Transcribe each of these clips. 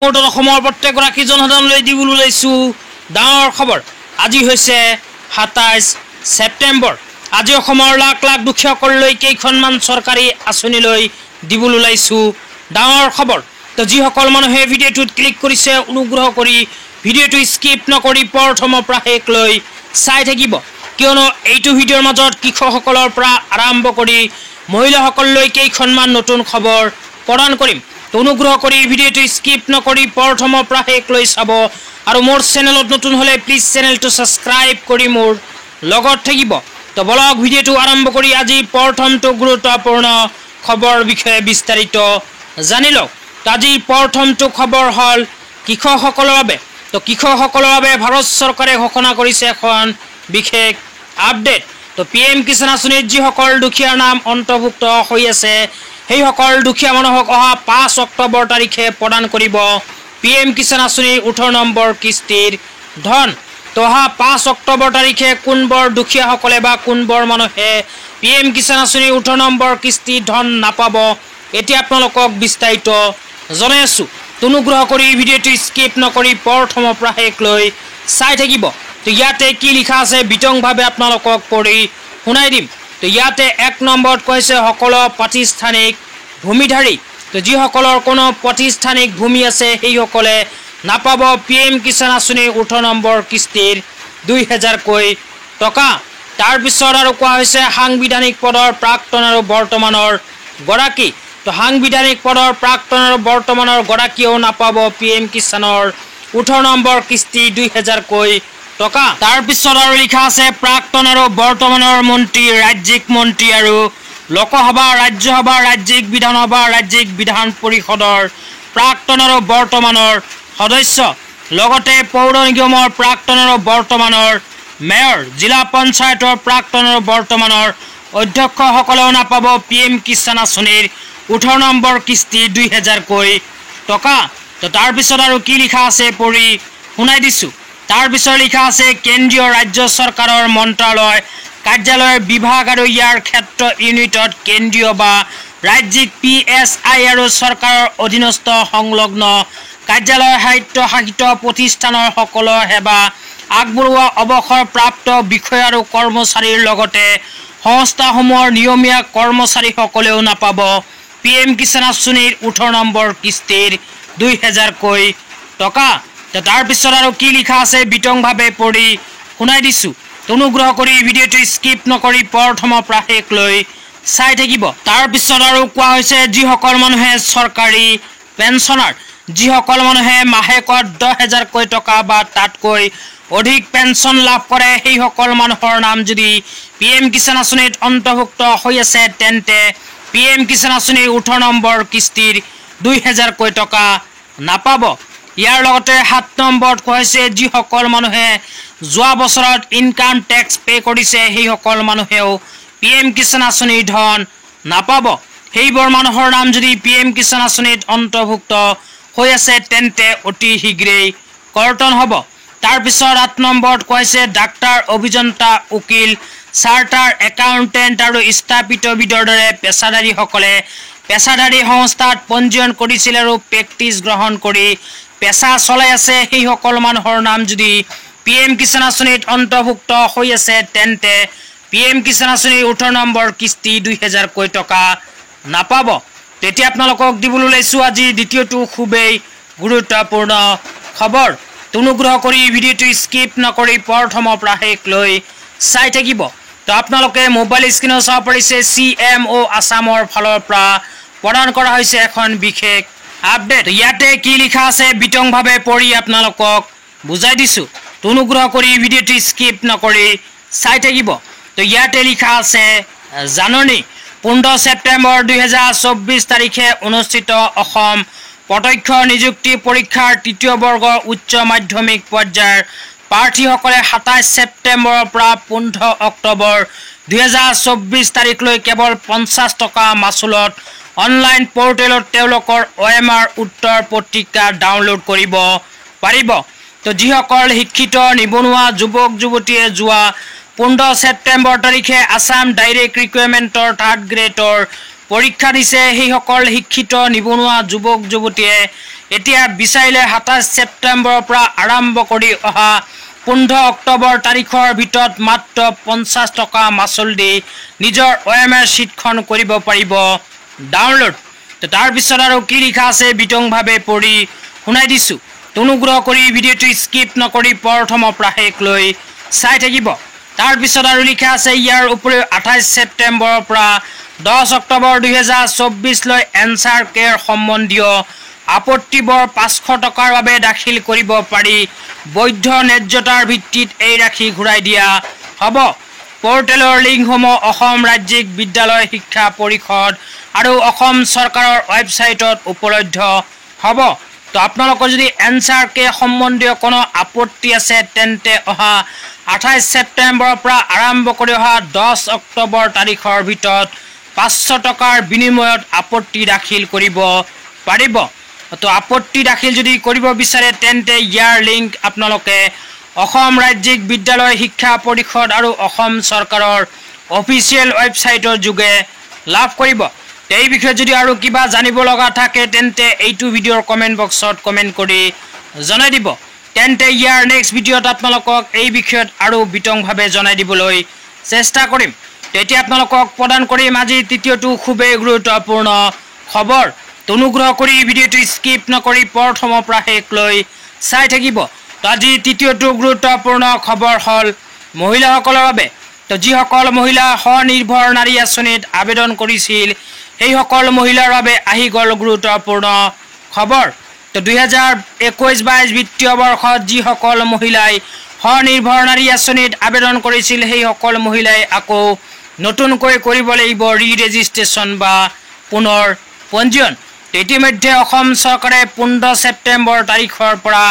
অসমৰ প্ৰত্যেকগৰাকী জনসাধাৰণলৈ দিবলৈ ওলাইছো ডাঙৰ খবৰ। আজি হৈছে ২৭ ছেপ্টেম্বৰ। আজি অসমৰ লাখ লাখ দুখীয়াসকললৈ কেইখনমান চৰকাৰী আঁচনিলৈ দিবলৈ ওলাইছো ডাঙৰ খবৰ। তো যিসকল মানুহে ভিডিঅ'টোত ক্লিক কৰিছে অনুগ্ৰহ কৰি ভিডিঅ'টো স্কিপ নকৰি প্ৰথমৰ পৰা শেষলৈ চাই থাকিব, কিয়নো এইটো ভিডিঅ'ৰ মাজত কৃষকসকলৰ পৰা আৰম্ভ কৰি মহিলাসকললৈ কেইখনমান নতুন খবৰ প্ৰদান কৰিম। অনুগ্ৰহ কৰি ভিডিঅ'টো স্কিপ নকৰি প্ৰথমৰ পৰা শেষলৈ চাব আৰু মোৰ চেনেলত নতুন হ'লে প্লিজ চেনেলটো ছাবস্ক্ৰাইব কৰি মোৰ লগত থাকিব। তো বলক ভিডিঅ'টো আৰম্ভ কৰি আজি প্ৰথমটো গুৰুত্বপূৰ্ণ খবৰ বিষয়ে বিস্তাৰিত জানি লওক। আজি প্ৰথমটো খবৰ হ'ল কৃষকসকলৰ বাবে। তো কৃষকসকলৰ বাবে ভাৰত চৰকাৰে ঘোষণা কৰিছে এখন বিশেষ আপডেট। তো PM কিষাণ আঁচনিত যিসকল দুখীয়াৰ নাম অন্তৰ্ভুক্ত হৈ আছে সেইসকল দুখীয়া মানুহক অহা ৫ অক্টোবৰ তাৰিখে প্ৰদান কৰিব PM কিষাণ আঁচনিৰ ১৮ নম্বৰ কিস্তিৰ ধন। তো অহা ৫ অক্টোবৰ তাৰিখে কোনবোৰ দুখীয়াসকলে বা কোনবোৰ মানুহে PM কিষাণ আঁচনিৰ ১৮ নম্বৰ কিস্তিৰ ধন নাপাব এতিয়া আপোনালোকক বিস্তাৰিত জনাই আছোঁ। অনুগ্ৰহ কৰি ভিডিঅ'টো স্কিপ নকৰি প্ৰথমৰ পৰা শেষলৈ চাই থাকিব। তো ইয়াতে কি লিখা আছে বিতংভাৱে আপোনালোকক পঢ়ি শুনাই দিম। তো ইয়াতে ১ নম্বৰত কৈছে সকলো প্ৰাতিষ্ঠানিক ভূমিধাৰী। তো যিসকলৰ কোনো প্ৰাতিষ্ঠানিক ভূমি আছে সেইসকলে নাপাব PM কিষাণ আঁচনিৰ ১৮ নম্বৰ কিস্তিৰ ২০০০কৈ টকা। তাৰপিছত আৰু কোৱা হৈছে সাংবিধানিক পদৰ প্ৰাক্তন আৰু বৰ্তমানৰ গৰাকী। তো সাংবিধানিক পদৰ প্ৰাক্তন আৰু বৰ্তমানৰ গৰাকীয়েও নাপাব PM কিষাণৰ ১৮ নম্বৰ কিস্তি ২০০০কৈ টকা। তাৰপিছত আৰু লিখা আছে প্ৰাক্তন আৰু বৰ্তমানৰ মন্ত্ৰী, ৰাজ্যিক মন্ত্ৰী আৰু লোকসভা, ৰাজ্যসভা, ৰাজ্যিক বিধানসভা, ৰাজ্যিক বিধান পৰিষদৰ প্ৰাক্তন আৰু বৰ্তমানৰ সদস্য, লগতে পৌৰ নিগমৰ প্ৰাক্তন আৰু বৰ্তমানৰ মেয়ৰ, জিলা পঞ্চায়তৰ প্ৰাক্তন আৰু বৰ্তমানৰ অধ্যক্ষসকলেও নাপাব PM কিষাণ আঁচনিৰ ১৮ নম্বৰ কিস্তি ২০০০কৈ টকা। তো তাৰপিছত আৰু কি লিখা আছে পঢ়ি শুনাই দিছোঁ। তাৰপিছত লিখা আছে কেন্দ্ৰীয় ৰাজ্য চৰকাৰৰ মন্ত্ৰালয়, কাৰ্যালয়, বিভাগ আৰু ইয়াৰ ক্ষেত্ৰ ইউনিটত কেন্দ্ৰীয় বা ৰাজ্যিক PSI আৰু চৰকাৰৰ অধীনস্থ সংলগ্ন কাৰ্যালয়, স্বায়ত্তশাসিত প্ৰতিষ্ঠানৰ সকলো সেৱা আগবঢ়োৱা অৱসৰপ্ৰাপ্ত বিষয়া আৰু কৰ্মচাৰীৰ লগতে সংস্থাসমূহৰ নিয়মীয়া কৰ্মচাৰীসকলেও নাপাব PM কিষাণ আঁচনিৰ ১৮ নম্বৰ কিস্তিৰ ২০০০কৈ টকা। তাৰপিছত আৰু কি লিখা আছে বিতংভাৱে পঢ়ি শুনাই দিছোঁ। অনুগ্ৰহ কৰি ভিডিঅ'টো স্কিপ নকৰি প্ৰথমৰ পৰা শেষলৈ চাই থাকিব। তাৰপিছত আৰু কোৱা হৈছে যিসকল মানুহে চৰকাৰী পেঞ্চনাৰ, যিসকল মানুহে মাহেকত ১০,০০০কৈ টকা বা তাতকৈ অধিক পেঞ্চন লাভ কৰে সেইসকল মানুহৰ নাম যদি PM কিষাণ আঁচনিত অন্তৰ্ভুক্ত হৈ আছে তেন্তে PM কিষাণ আঁচনিৰ ১৮ নম্বৰ কিস্তিৰ ২০০০কৈ টকা নাপাব। ইয়াৰ লগতে ৭ নম্বৰত কোৱা হৈছে যিসকল মানুহে যোৱা বছৰত ইনকাম টেক্স পে' কৰিছে সেইসকল মানুহেও PM কিষাণ আঁচনিৰ ধন নাপাব। সেইবোৰ মানুহৰ নাম যদি PM কিষাণ আঁচনিত অন্তৰ্ভুক্ত হৈ আছে তেন্তে অতি শীঘ্ৰেই কৰ্তন হ'ব। তাৰপিছত ৮ নম্বৰত কোৱা হৈছে ডাক্তৰ, অভিযন্তা, উকিল, চাৰ্টাৰ একাউণ্টেণ্ট আৰু স্থাপিতবিদৰ দৰে পেছাদাৰীসকলে পেছাদাৰী সংস্থাত পঞ্জীয়ন কৰিছিল আৰু প্ৰেক্টিচ গ্ৰহণ কৰি পেছা চলাই আছে সেইসকল মানুহৰ নাম যদি PM কিষাণ আঁচনিত অন্তৰ্ভুক্ত হৈ আছে তেন্তে PM কিষাণ আঁচনিৰ ১৮ নম্বৰ কিস্তি ২০০০কৈ টকা নাপাব। তেতিয়া আপোনালোকক দিবলৈ ওলাইছোঁ আজি দ্বিতীয়টো খুবেই গুৰুত্বপূৰ্ণ খবৰ। অনুগ্ৰহ কৰি ভিডিঅ'টো স্কিপ নকৰি প্ৰথমৰ পৰা শেষলৈ চাই থাকিব। তো আপোনালোকে মোবাইল স্ক্ৰীণত চাব পাৰিছে CMO আছামৰ ফালৰ পৰা প্ৰদান কৰা হৈছে এখন বিশেষ আপডেট। ইয়াতে কি লিখা আছে বিতংভাৱে পঢ়ি আপোনালোকক বুজাই দিছোঁ। অনুগ্ৰহ কৰি ভিডিঅ'টো স্কিপ নকৰি চাই থাকিব। তো ইয়াতে লিখা আছে জাননী ১৫ ছেপ্টেম্বৰ ২০২৪ তাৰিখে অনুষ্ঠিত অসম প্ৰত্যক্ষ নিযুক্তি পৰীক্ষাৰ ৩য় বৰ্গৰ উচ্চ মাধ্যমিক পৰ্যায়ৰ প্ৰাৰ্থীসকলে ২৭ ছেপ্টেম্বৰৰ পৰা ১৫ অক্টোবৰ ২০২৪ তাৰিখলৈ কেৱল ৫০ টকা মাচুলত অনলাইন পৰ্টেলত তেওঁলোকৰ OMR উত্তৰ পত্ৰিকা ডাউনলোড কৰিব পাৰিব। তো যিসকল শিক্ষিত নিবনুৱা যুৱক যুৱতীয়ে যোৱা ১৫ ছেপ্টেম্বৰ তাৰিখে আছাম ডাইৰেক্ট ৰিকুৱাৰমেণ্টৰ 3rd গ্ৰেডৰ পৰীক্ষা দিছে সেইসকল শিক্ষিত নিবনুৱা যুৱক যুৱতীয়ে এতিয়া বিচাৰিলে 27 ছেপ্টেম্বৰৰ পৰা আৰম্ভ কৰি অহা 15 অক্টোবৰ তাৰিখৰ ভিতৰত মাত্ৰ 50 টকা মাচুল দি নিজৰ OMR শীটখন কৰিব পাৰিব ডাউনলোড। তো তাৰ পিছত আৰু কি লিখা আছে বিতংভাৱে পঢ়ি শুনাই দিছোঁ। অনুগ্ৰহ কৰি ভিডিঅ'টো স্কিপ নকৰি প্ৰথমৰ পৰা শেষলৈ চাই থাকিব। তাৰ পিছত আৰু লিখা আছে ইয়াৰ উপৰিও 28 ছেপ্টেম্বৰৰ পৰা 10 অক্টোবৰ 2024 লৈ এনচাৰ কেৰ সম্বন্ধীয় আপত্তিবোৰ 500 টকাৰ বাবে দাখিল কৰিব পাৰি। বৈধ ন্যায্যতাৰ ভিত্তিত এই ৰাশি ঘূৰাই দিয়া হ'ব। পৰ্টেলৰ লিংকসমূহ অসম ৰাজ্যিক বিদ্যালয় শিক্ষা পৰিষদ আৰু অসম চৰকাৰৰ ৱেবছাইটত উপলব্ধ হ'ব। তো আপোনালোকৰ যদি এনচাৰ কে সম্বন্ধীয় কোনো আপত্তি আছে তেন্তে অহা 28 ছেপ্টেম্বৰৰ পৰা আৰম্ভ কৰি অহা 10 অক্টোবৰ তাৰিখৰ ভিতৰত 500 টকাৰ বিনিময়ত আপত্তি দাখিল কৰিব পাৰিব। তো আপত্তি দাখিল যদি কৰিব বিচাৰে তেন্তে ইয়াৰ লিংক আপোনালোকে অসম ৰাজ্যিক বিদ্যালয় শিক্ষা পৰিষদ আৰু অসম চৰকাৰৰ অফিচিয়েল ৱেবছাইটৰ যোগে লাভ কৰিব। এই বিষয়ে যদি আৰু কিবা জানিব লগা থাকে তেন্তে এইটো ভিডিঅ'ৰ কমেণ্ট বক্সত কমেণ্ট কৰি জনাই দিব। তেন্তে ইয়াৰ নেক্সট ভিডিঅ'ত আপোনালোকক এই বিষয়ত আৰু বিতংভাৱে জনাই দিবলৈ চেষ্টা কৰিম। তেতিয়া আপোনালোকক প্ৰদান কৰিম আজি তৃতীয়টো খুবেই গুৰুত্বপূৰ্ণ খবৰ। অনুগ্ৰহ কৰি ভিডিঅ'টো স্কিপ নকৰি প্ৰথমৰ পৰা শেষলৈ চাই থাকিব। তো আজি তৃতীয়টো গুৰুত্বপূৰ্ণ খবৰ হ'ল মহিলাসকলৰ বাবে। তো যিসকল মহিলা স্বনিৰ্ভৰ নাৰী আঁচনিত আবেদন কৰিছিল সেইসকল মহিলাৰ বাবে আহি গ'ল গুৰুত্বপূৰ্ণ খবৰ। তো 2021-22 বিত্তীয় বৰ্ষত যিসকল মহিলাই স্বনিৰ্ভৰ নাৰী আঁচনিত আবেদন কৰিছিল সেইসকল মহিলাই আকৌ নতুনকৈ কৰিব লাগিব ৰি-ৰেজিষ্ট্ৰেশ্যন বা পুনৰ পঞ্জীয়ন। ইতিমধ্যে অসম চৰকাৰে 15 ছেপ্টেম্বৰ তাৰিখৰ পৰা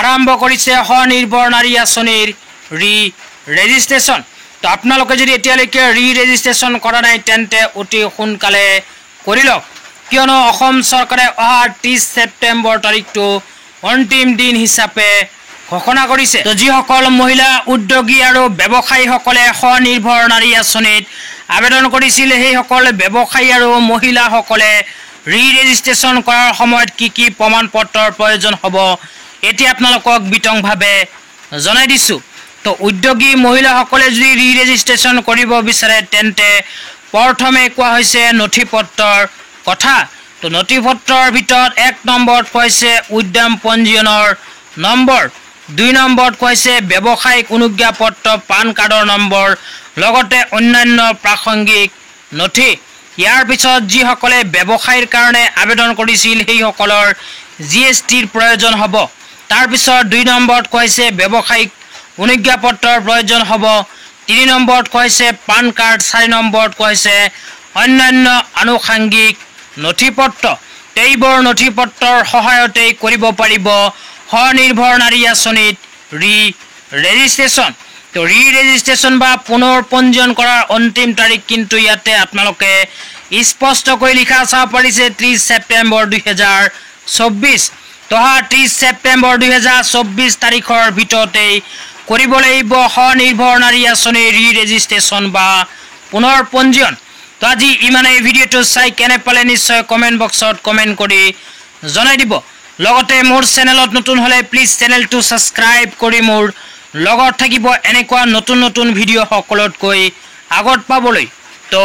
আৰম্ভ কৰিছে স্বনিৰ্ভৰ নাৰী আঁচনিৰ ৰি-ৰেজিষ্ট্ৰেশ্যন। তো আপোনালোকে যদি এতিয়ালৈকে ৰি-ৰেজিষ্ট্ৰেশ্যন কৰা নাই তেন্তে অতি সোনকালে কৰি লওক, কিয়নো অসম চৰকাৰে অহা 30 ছেপ্টেম্বৰ তাৰিখটো অন্তিম দিন হিচাপে ঘোষণা কৰিছে। তো যিসকল মহিলা উদ্যোগী আৰু ব্যৱসায়ীসকলে স্বনিৰ্ভৰ নাৰী আঁচনিত আবেদন কৰিছিল সেইসকল ব্যৱসায়ী আৰু মহিলাসকলে ৰি-ৰেজিষ্ট্ৰেশ্যন কৰাৰ সময়ত কি কি প্ৰমাণ পত্ৰৰ প্ৰয়োজন হ'ব এতিয়া আপোনালোকক বিতংভাৱে জনাই দিছোঁ। তো উদ্যোগী মহিলাসকলে যদি ৰি-ৰেজিষ্ট্ৰেশ্যন কৰিব বিচাৰে তেন্তে প্ৰথমে কোৱা হৈছে নথি পত্ৰৰ কথা। তো নথি পত্ৰৰ ভিতৰত 1 নম্বৰত কৈছে উদ্যম পঞ্জীয়নৰ নম্বৰ, 2 নম্বৰত কৈছে ব্যৱসায়িক অনুজ্ঞাপত্ৰ পান কাৰ্ডৰ নম্বৰ, লগতে অন্যান্য প্ৰাসংগিক নথি। ইয়াৰ পিছত যিসকলে ব্যৱসায়ীৰ কাৰণে আবেদন কৰিছিল সেইসকলৰ GSTৰ প্ৰয়োজন হ'ব। তাৰপিছত 2 নম্বৰত কৈছে ব্যৱসায়িক অনুজ্ঞাপত্ৰৰ প্ৰয়োজন হ'ব, 3 নম্বৰত কৈছে পান কাৰ্ড, 4 নম্বৰত কৈছে অন্যান্য আনুষাংগিক নথিপত্ৰ। এইবোৰ নথিপত্ৰৰ সহায়তেই কৰিব পাৰিব স্বনিৰ্ভৰ নাৰী আঁচনিত ৰি-ৰেজিষ্ট্ৰেশ্যন। তো ৰি-ৰেজিষ্ট্ৰেশ্যন বা পুনৰ পঞ্জীয়ন কৰাৰ অন্তিম তাৰিখ কিন্তু ইয়াতে আপোনালোকে স্পষ্টকৈ লিখা চাব পাৰিছে 30 ছেপ্টেম্বৰ 2024। তো 30 ছেপ্টেম্বৰ 2024 তাৰিখৰ ভিতৰতেই কৰিব লাগিব স্বনিৰ্ভৰ নাৰী আঁচনিৰ ৰি-ৰেজিষ্ট্ৰেশ্যন বা পুনৰ পঞ্জীয়ন। তো আজি ইমানেই। ভিডিঅ'টো চাই কেনে পালে নিশ্চয় কমেণ্ট বক্সত কমেণ্ট কৰি জনাই দিব। লগতে মোৰ চেনেলত নতুন হ'লে প্লিজ চেনেলটো ছাবস্ক্ৰাইব কৰি মোৰ লগত থাকিব এনেকুৱা নতুন নতুন ভিডিঅ' সকলোতকৈ আগত পাবলৈ। তো